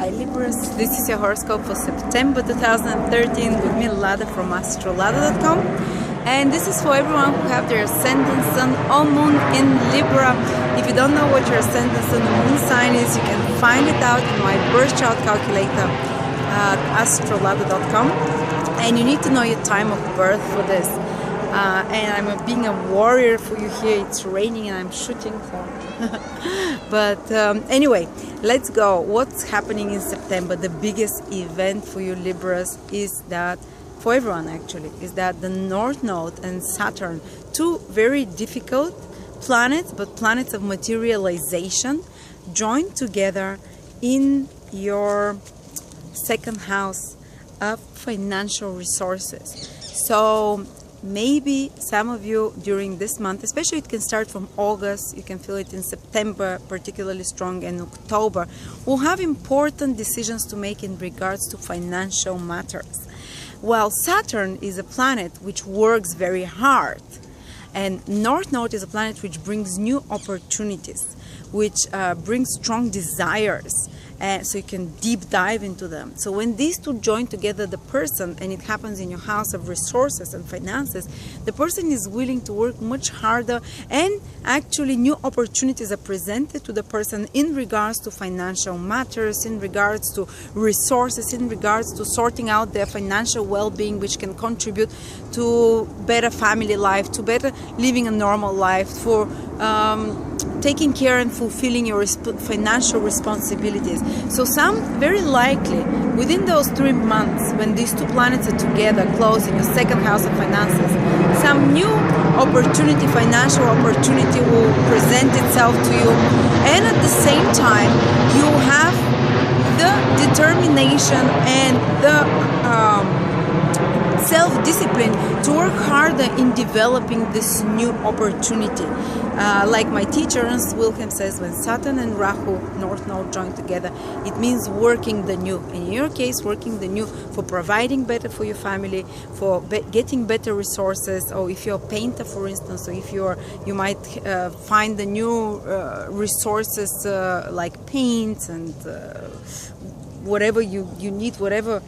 Hi Libras, this is your horoscope for September 2013 with me Lada from astrolada.com, and this is for everyone who have their Ascendant, Sun or Moon in Libra. If you don't know what your Ascendant, Sun or Moon sign is, you can find it out in my birth chart calculator at astrolada.com, and you need to know your time of birth for this. And I'm being a warrior for you here. It's raining and I'm shooting for but anyway, let's go. What's happening in September? The biggest event for you Libras is that, for everyone actually, is that the North Node and Saturn, two very difficult planets, but planets of materialization, join together in your second house of financial resources. So maybe some of you during this month, especially it can start from August, you can feel it in September, particularly strong, and October, will have important decisions to make in regards to financial matters. While Saturn is a planet which works very hard, and North Node is a planet which brings new opportunities, which brings strong desires, so you can deep dive into them. So when these two join together, the person, and it happens in your house of resources and finances, the person is willing to work much harder, and actually new opportunities are presented to the person in regards to financial matters, in regards to resources, in regards to sorting out their financial well-being, which can contribute to better family life, to better living a normal life, for taking care and fulfilling your financial responsibilities. So some, very likely, within those 3 months, when these two planets are together, close in your second house of finances, some new opportunity, financial opportunity will present itself to you. And at the same time, you have the determination and the self-discipline to work harder in developing this new opportunity. Like my teacher Ernst Wilhelm says, when Saturn and Rahu, North Node, join together, it means working the new. In your case, working the new for providing better for your family, for getting better resources, or if you're a painter, for instance, or if you might find the new resources like paint and whatever you need, whatever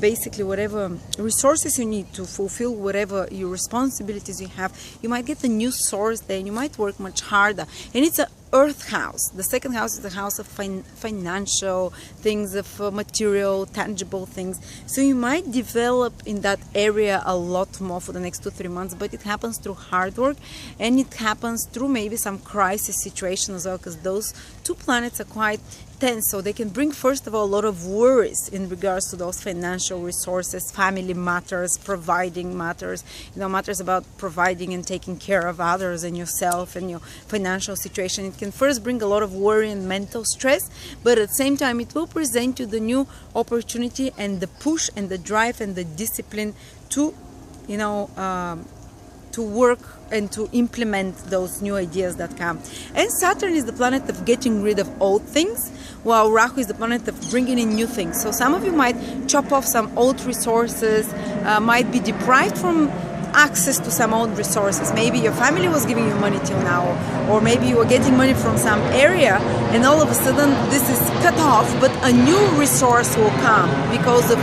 basically whatever resources you need to fulfill whatever your responsibilities you have, you might get a new source there, and you might work much harder. And it's an earth house. The second house is the house of financial things, of material, tangible things. So you might develop in that area a lot more for the next 2-3 months, but it happens through hard work, and it happens through maybe some crisis situation as well, because those two planets are quite tense, so they can bring, first of all, a lot of worries in regards to those financial resources, family matters, providing matters, matters about providing and taking care of others and yourself and your financial situation. It can first bring a lot of worry and mental stress, but at the same time it will present you the new opportunity and the push and the drive and the discipline to to work and to implement those new ideas that come. And Saturn is the planet of getting rid of old things, while Rahu is the planet of bringing in new things. So some of you might chop off some old resources, might be deprived from access to some old resources. Maybe your family was giving you money till now, or maybe you were getting money from some area, and all of a sudden this is cut off, but a new resource will come because of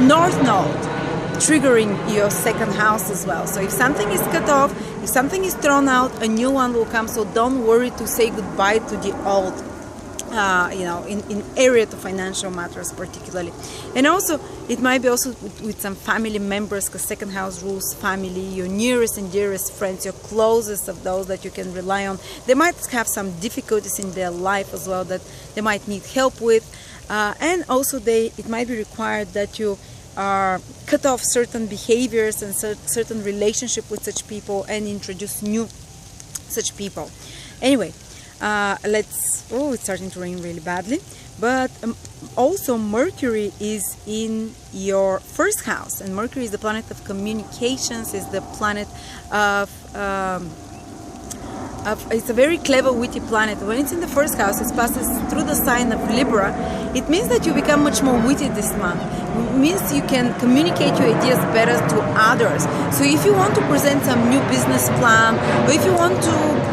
North Node triggering your second house as well. So if something is cut off, if something is thrown out, a new one will come. So don't worry to say goodbye to the old, in area to financial matters particularly. And also it might be also with some family members, because second house rules family, your nearest and dearest friends, your closest of those that you can rely on. They might have some difficulties in their life as well that they might need help with, and also it might be required that you are cut off certain behaviors and certain relationship with such people and introduce new such people. Anyway, it's starting to rain really badly, but also Mercury is in your first house, and Mercury is the planet of communications, is the planet of it's a very clever, witty planet. When it's in the first house, it passes through the sign of Libra. It means that you become much more witty this month. It means you can communicate your ideas better to others. So if you want to present some new business plan, or if you want to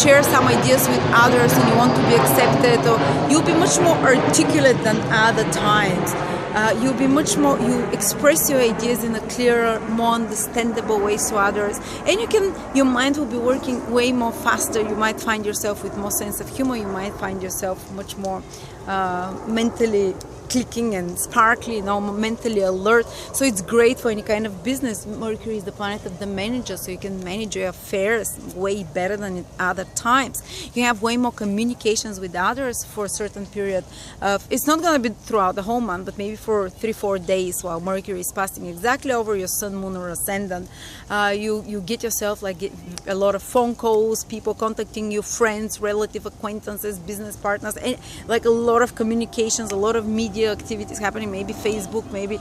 share some ideas with others and you want to be accepted, or you'll be much more articulate than other times. You'll be much more, you express your ideas in a clearer, more understandable way to others, and your mind will be working way more faster. You might find yourself with more sense of humor. You might find yourself much more mentally clicking and sparkly, mentally alert. So it's great for any kind of business. Mercury is the planet of the manager, so you can manage your affairs way better than at other times. You have way more communications with others for a certain period of, it's not going to be throughout the whole month, but maybe for 3-4 days while Mercury is passing exactly over your Sun, Moon or Ascendant. You get yourself like a lot of phone calls, people contacting you, friends, relative acquaintances, business partners, and like a lot of communications, a lot of media activities happening, maybe Facebook, maybe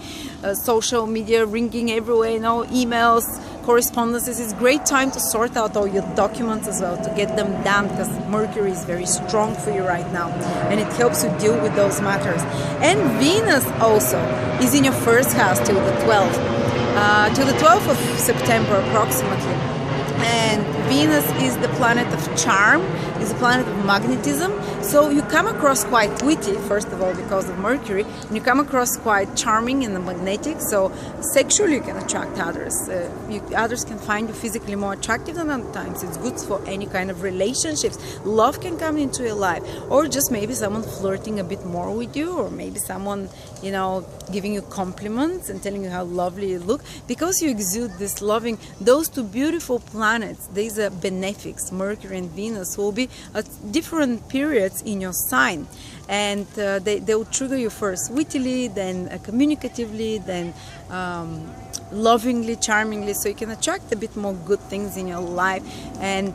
social media ringing everywhere, emails, correspondences. It's a great time to sort out all your documents as well, to get them done, because Mercury is very strong for you right now and it helps you deal with those matters. And Venus also is in your first house till the 12th, till the 12th of September approximately. And Venus is the planet of charm, is a planet of magnetism. So you come across quite witty, first of all, because of Mercury, and you come across quite charming and magnetic. So sexually you can attract others. Others can find you physically more attractive than other times. It's good for any kind of relationships. Love can come into your life, or just maybe someone flirting a bit more with you, or maybe someone, giving you compliments and telling you how lovely you look, because you exude this loving. Those two beautiful planets, these are benefics, Mercury and Venus, will be at different periods in your sign, and they will trigger you first wittily, then communicatively, then lovingly, charmingly, so you can attract a bit more good things in your life, and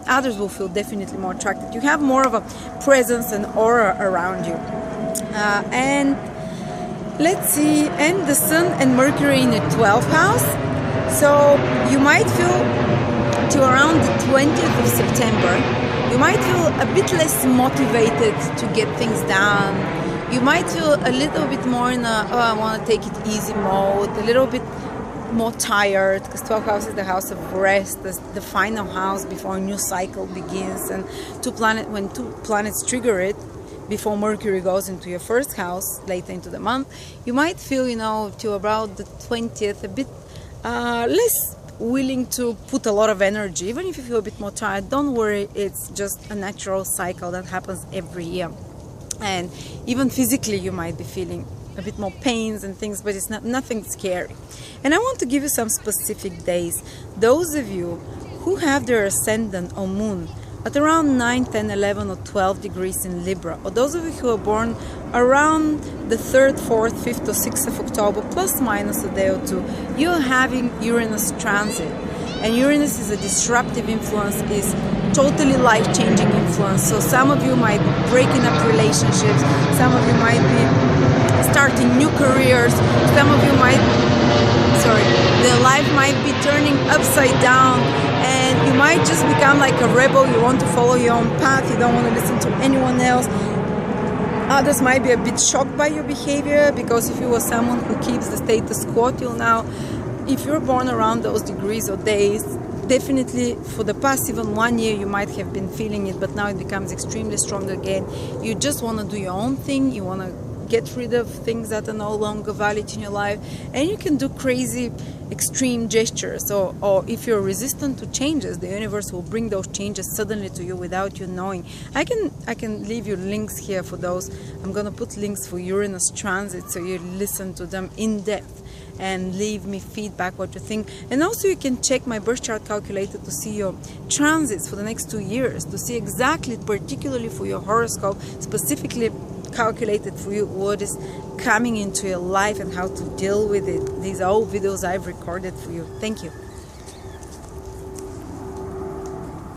others will feel definitely more attracted. You have more of a presence and aura around you. And let's see, and the Sun and Mercury in the 12th house, so you might feel to around the 20th of September, you might feel a bit less motivated to get things done. You might feel a little bit more in a, I want to take it easy mode, a little bit more tired, because 12th house is the house of rest, the final house before a new cycle begins. And when two planets trigger it, before Mercury goes into your first house later into the month, you might feel, to about the 20th, a bit less willing to put a lot of energy. Even if you feel a bit more tired, don't worry, it's just a natural cycle that happens every year. And even physically you might be feeling a bit more pains and things, but it's nothing scary. And I want to give you some specific days. Those of you who have their Ascendant or Moon at around 9, 10, 11 or 12 degrees in Libra, or those of you who are born around the 3rd, 4th, 5th or 6th of October, plus minus a day or two, you're having Uranus transit. And Uranus is a disruptive influence, is totally life-changing influence. So some of you might be breaking up relationships, some of you might be starting new careers, some of you might, their life might be turning upside down, and you might just become like a rebel. You want to follow your own path, you don't want to listen to anyone else. Others might be a bit shocked by your behavior, because if you were someone who keeps the status quo till now, if you're born around those degrees or days, definitely for the past even 1 year you might have been feeling it, but now it becomes extremely strong again. You just want to do your own thing, you want to get rid of things that are no longer valid in your life, and you can do crazy extreme gestures, or if you're resistant to changes, the universe will bring those changes suddenly to you without you knowing. I can leave you links here for those. I'm gonna put links for Uranus transit, so you listen to them in depth and leave me feedback what you think. And also you can check my birth chart calculator to see your transits for the next 2 years, to see exactly, particularly for your horoscope, specifically calculated for you what is coming into your life and how to deal with it. These are all videos I've recorded for you. Thank you.